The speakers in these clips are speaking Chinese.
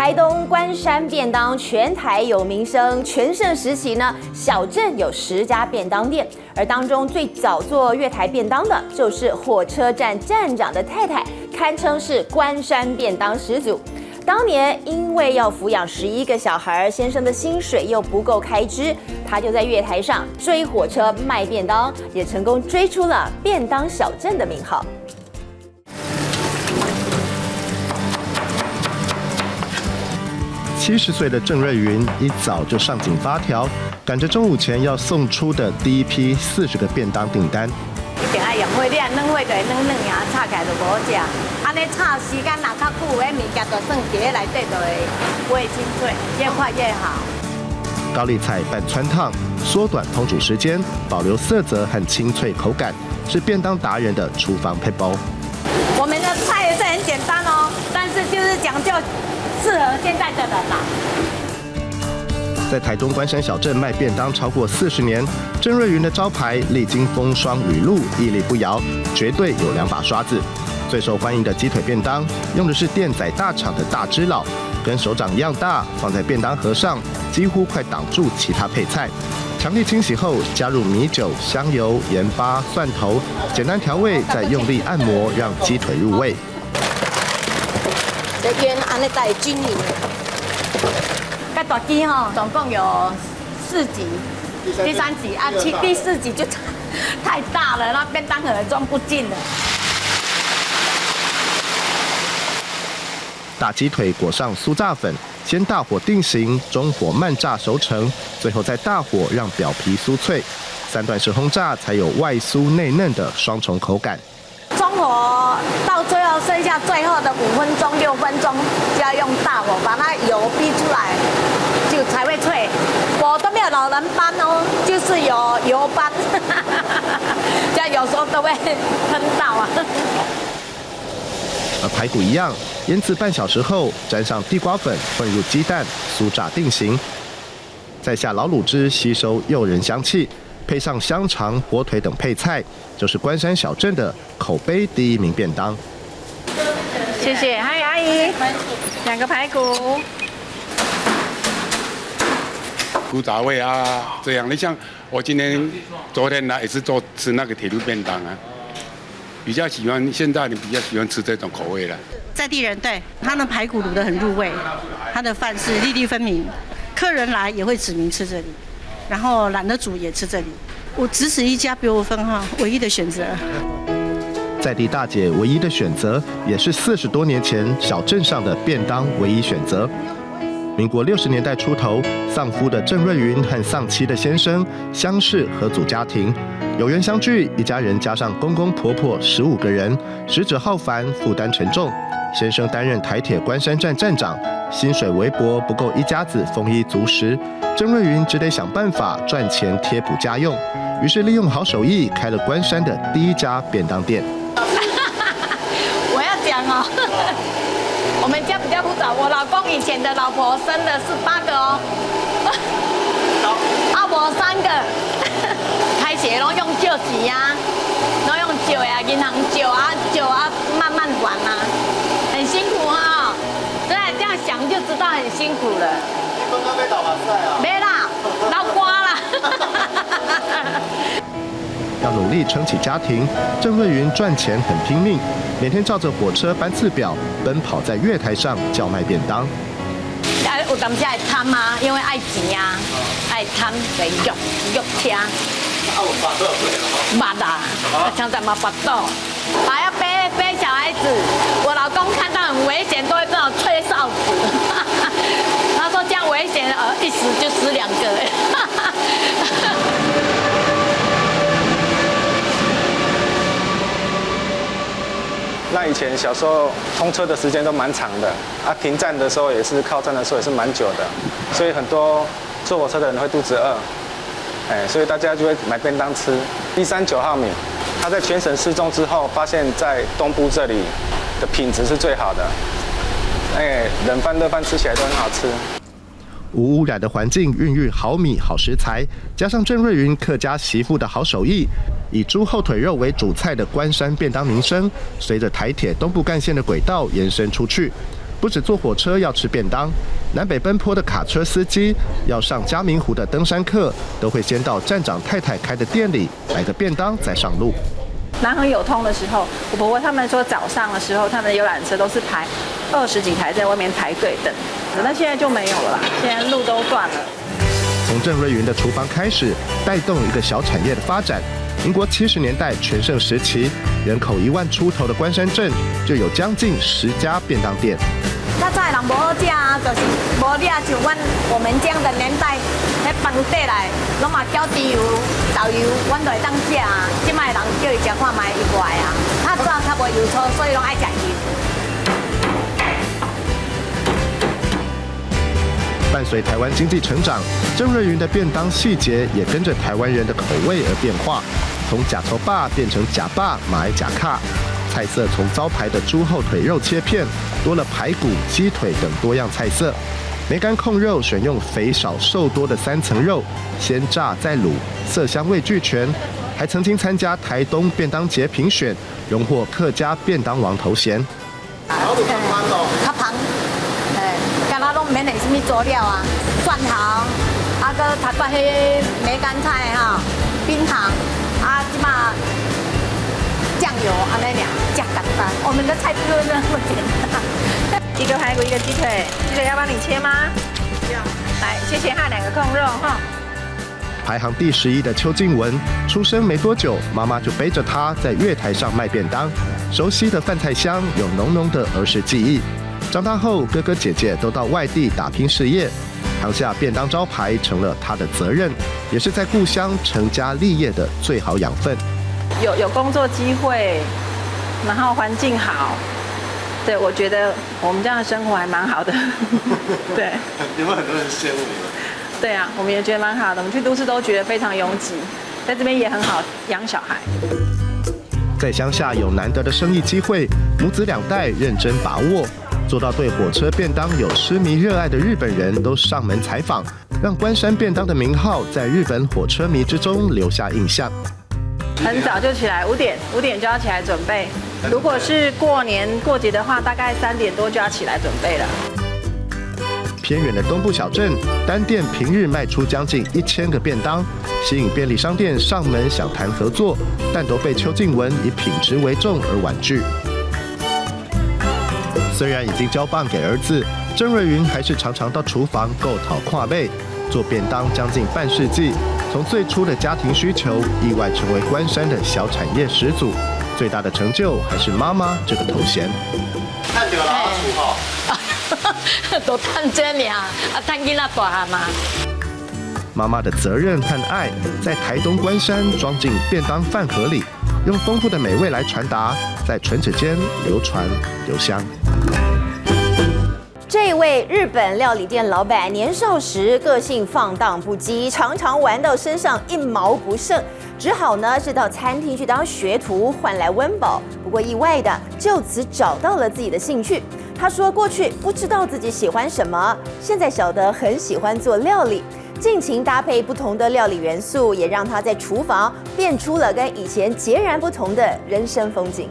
台东关山便当全台有名声，全盛时期呢，小镇有10家便当店，而当中最早做月台便当的就是火车站站长的太太，堪称是关山便当始祖。当年因为要抚养11个小孩，先生的薪水又不够开支，他就在月台上追火车卖便当，也成功追出了便当小镇的名号。70岁的郑瑞云一早就上紧发条，赶着中午前要送出的第一批40个便当订单。一定爱用火，你啊软火就会软呀，炒起来就无食。安尼炒时间若较久，迄物件就算伫咧内底就会越清脆，越快越好。高丽菜拌汆烫，缩短烹煮时间，保留色泽和清脆口感，是便当达人的厨房撇步。我们的菜也是很简单哦，但是就是讲究适合现在的人啦。在台东关山小镇卖便当超过40年，郑瑞云的招牌历经风霜雨露，屹立不摇，绝对有2把刷子。最受欢迎的鸡腿便当，用的是电宰大厂的大只佬，跟手掌一样大，放在便当盒上，几乎快挡住其他配菜。强力清洗后，加入米酒、香油、盐巴、蒜头，简单调味，再用力按摩，让鸡腿入味。这边安尼才会均匀。这大鸡吼，总共有4级，第3级啊，第4级就太大了，那便当盒装不进了。大鸡腿裹上酥炸粉，先大火定型，中火慢炸熟成，最后再大火让表皮酥脆，3段式轰炸才有外酥内嫩的双重口感。中火到最后剩下最后的5分钟、6分钟，就要用大火把那油逼出来，就才会脆。我都没有老人斑哦，就是有油斑，这样有时候都会喷到啊。和排骨一样，腌制半小时后，沾上地瓜粉，混入鸡蛋，酥炸定型，再下老卤汁吸收诱人香气，配上香肠、火腿等配菜，就是关山小镇的口碑第1名便当。谢谢，嗨阿姨，2个排骨。古早味啊，这样。你像我昨天来也是吃那个铁路便当啊。比较喜欢现在你比较喜欢吃这种口味了。在地人对他的排骨卤得很入味，他的饭是粒粒分明，客人来也会指明吃这里，然后懒得煮也吃这里。我只此一家别无分号，唯一的选择。在地大姐唯一的选择，也是40多年前小镇上的便当唯一选择。民国60年代初头，丧夫的郑瑞云和丧妻的先生相识合组家庭，有缘相聚，一家人加上公公婆婆15个人，食指浩繁，负担沉重。先生担任台铁关山站站长，薪水微薄，不够一家子丰衣足食。郑瑞云只得想办法赚钱贴补家用，于是利用好手艺开了关山的第1家便当店。我要讲哦。我们家比较复杂，我老公以前的老婆生的是8个哦，我3个，开始拢用借钱啊，拢用借啊，银行借啊，慢慢还啊，很辛苦哈、哦。对，这样想就知道很辛苦了。你刚刚被打完赛啊？没啦，老瓜啦。要努力撑起家庭，郑瑞云赚钱很拼命，每天照着火车班次表奔跑在月台上叫卖便当。有当时会贪啊，因为爱钱啊，爱贪来肉车。啊，我发多少岁了？麻啦，常常麻巴肚，还要背小孩子。我老公看到很危险，都会跟我吹哨子。他说这样危险，一死就死2个。那以前小时候通车的时间都蛮长的，啊，停站的时候也是靠站的时候也是蛮久的，所以很多坐火车的人会肚子饿，所以大家就会买便当吃。139号米，它在全省失踪之后，发现在东部这里的品质是最好的，冷饭热饭吃起来都很好吃。无污染的环境孕育好米好食材，加上郑瑞云客家媳妇的好手艺，以猪后腿肉为主菜的关山便当名声，随着台铁东部干线的轨道延伸出去。不不止坐火车要吃便当，南北奔波的卡车司机要上嘉明湖的登山客，都会先到站长太太开的店里买个便当再上路。南横有通的时候，我婆婆他们说早上的时候，他们的游览车都是排20几台在外面排队等，那现在就没有了啦，现在路都断了。从郑瑞云的厨房开始，带动一个小产业的发展。民国70年代全盛时期，人口1万出头的关山镇就有将近10家便当店。较早的人无好食啊，就是无你啊，像我们这样的年代，迄饭底来拢嘛搅猪油、豆油，阮就会当食啊。即摆人叫伊食看卖伊不爱啊，较早较无油醋，所以拢爱食油。伴随台湾经济成长，郑瑞云的便当细节也跟着台湾人的口味而变化，从假头霸变成假霸、马来假卡。菜色从招牌的猪后腿肉切片，多了排骨、鸡腿等多样菜色。梅干控肉选用肥少瘦多的3层肉，先炸再卤，色香味俱全。还曾经参加台东便当节评选，荣获客家便当王头衔。较芳，敢若拢免下什么佐料啊，蒜头，啊个头发迄梅干菜哈，冰糖，啊即嘛酱油安尼俩，酱简单。我们的菜就那么简单。一个排骨，一个鸡腿，鸡腿要帮你切吗？要。来，谢谢哈，2个控肉哈。排行第11的邱静雯，出生没多久，妈妈就背着她在月台上卖便当。熟悉的饭菜香，有浓浓的儿时记忆。长大后，哥哥姐姐都到外地打拼事业，扛下便当招牌成了她的责任，也是在故乡成家立业的最好养分。有工作机会，然后环境好，对，我觉得我们这样的生活还蛮好的。对，有没有很多人羡慕你们？对啊，我们也觉得蛮好的。我们去都市都觉得非常拥挤，在这边也很好养小孩。在乡下有难得的生意机会，母子2代认真把握，做到对火车便当有痴迷热爱的日本人都上门采访，让关山便当的名号在日本火车迷之中留下印象。很早就起来，5点就要起来准备。如果是过年过节的话，大概3点多就要起来准备了。偏远的东部小镇，单店平日卖出将近1000个便当，吸引便利商店上门想谈合作，但都被邱静雯以品质为重而婉拒。虽然已经交棒给儿子，郑瑞云还是常常到厨房购讨跨背，做便当将近半世纪。从最初的家庭需求，意外成为关山的小产业始祖。最大的成就还是妈妈这个头衔。看到了，出号。都趁这尔，啊，趁囡仔大汉嘛。妈妈的责任和爱，在台东关山装进便当饭盒里，用丰富的美味来传达，在唇齿间流传留香。这位日本料理店老板年少时个性放荡不羁，常常玩到身上1毛不剩，只好呢是到餐厅去当学徒换来温饱。不过意外的就此找到了自己的兴趣。他说过去不知道自己喜欢什么，现在晓得很喜欢做料理，尽情搭配不同的料理元素，也让他在厨房变出了跟以前截然不同的人生风景。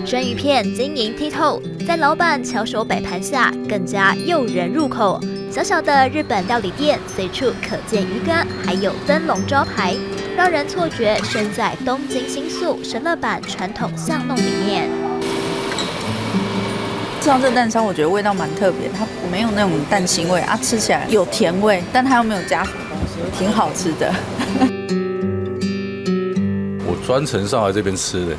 生鱼片晶莹剔透，在老板巧手摆盘下，更加诱人入口。小小的日本料理店，随处可见鱼竿，还有灯笼招牌，让人错觉身在东京新宿神乐坂传统巷弄里面。像这蛋烧，我觉得味道蛮特别，它没有那种蛋腥味啊，吃起来有甜味，但它又没有加什么东西，挺好吃的。我专程上来这边吃的。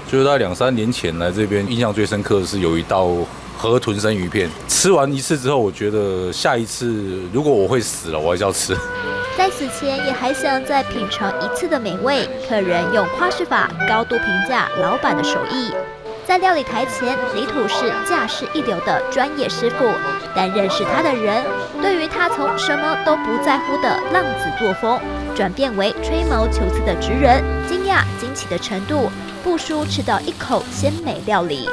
就是在2、3年前来这边，印象最深刻的是有一道河豚生鱼片。吃完1次之后，我觉得下一次如果我会死了，我还是要吃。在死前也还想再品尝1次的美味，客人用夸饰法高度评价老板的手艺。在料理台前，李土是架势一流的专业师傅，但认识他的人，对于他从什么都不在乎的浪子作风，转变为吹毛求疵的职人，惊讶惊奇的程度，不输吃到1口鲜美料理。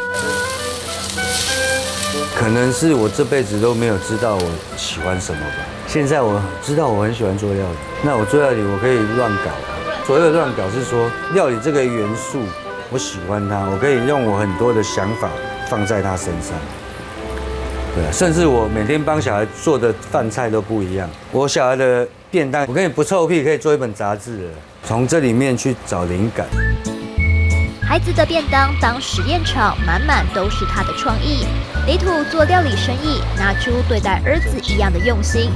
可能是我这辈子都没有知道我喜欢什么吧。现在我知道我很喜欢做料理，那我做料理我可以乱搞，所谓的乱搞是说料理这个元素，我喜欢它，我可以用我很多的想法放在它身上。对，甚至我每天帮小孩做的饭菜都不一样。我小孩的便当，我跟你不臭屁，可以做一本杂志了。从这里面去找灵感。孩子的便当当实验场，满满都是他的创意。李土做料理生意，拿出对待儿子一样的用心。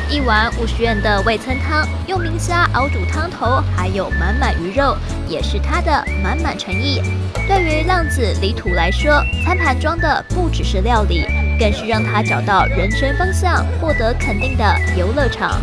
一碗50元的味噌汤，用明虾熬煮汤头，还有满满鱼肉，也是他的满满诚意。对于浪子李土来说，餐盘装的不只是料理，更是让他找到人生方向、获得肯定的游乐场。